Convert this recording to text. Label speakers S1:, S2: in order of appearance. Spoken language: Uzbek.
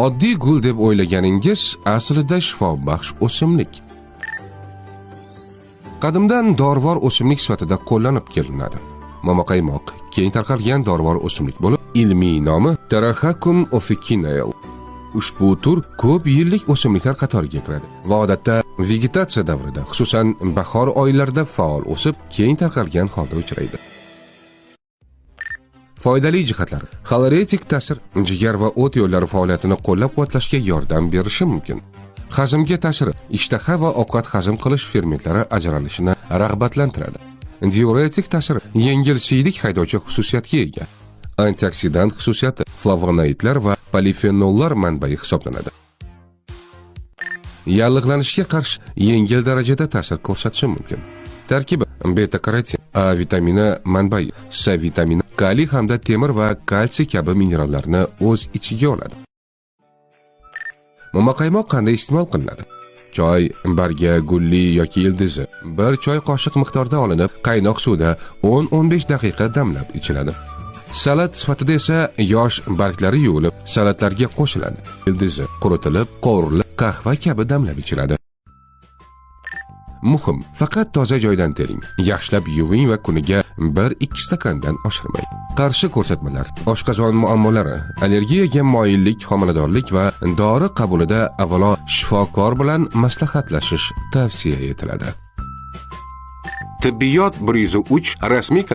S1: Oddiy gul deb o'ylaganingiz aslida shifobaxsh o'simlik. Qadimdan dorivor o'simlik sifatida qo'llanib kelinadi. Momaqaymoq keng tarqalgan dorivor o'simlik bo'lib, ilmiy nomi Taraxacum officinae. Ushbu tur ko'p yillik o'simliklar qatoriga kiradi va odatda vegetatsiya davrida, xususan bahor oylarida faol o'sib, keng tarqalgan holda uchraydi. Foydali jihatlari: xoloretik ta'sir, jigar va o't yo'llari faoliyatini qo'llab-quvvatlashga yordam berishi mumkin. Hazmga ta'siri: ishtaha va ovqat hazm qilish fermentlari ajralishini rag'batlantiradi. Diuretik ta'siri: yengil siydik haydovchi xususiyatga ega. Antioksidant xususiyati: flavonoidlar va polifenollar manbai hisoblanadi. Yallig'lanishga qarshi yengil darajada ta'sir ko'rsatishi mumkin. Tarkibi: beta-karotin, A vitamini manbai, C vitamini, kaliy hamda temir va kalsiy kabi minerallarni o'z ichiga oladi. Momaqaymoq qanday iste'mol qilinadi? Choy, barga, gulli yoki ildizi 1 choy qoshiq miqdorda olinib, qaynoq suvda 10-15 daqiqa damlab ichiladi. Salat sifatida esa yosh barglari yuvilib, salatlarga qo'shiladi. Ildizi quritilib, qovurilib, qahva kabi damlab ichiladi. Muhim, faqat toza joydan tering. Yaxshilab yuving va kuniga 1-2 stakandan oshirmang. Qarshi ko'rsatmalar: oshqozon muammolari, allergiyaga moyillik, homiladorlik va dori qabulida avvalo shifokor bilan maslahatlashish tavsiya etiladi. Tibbiyot 103 rasmiy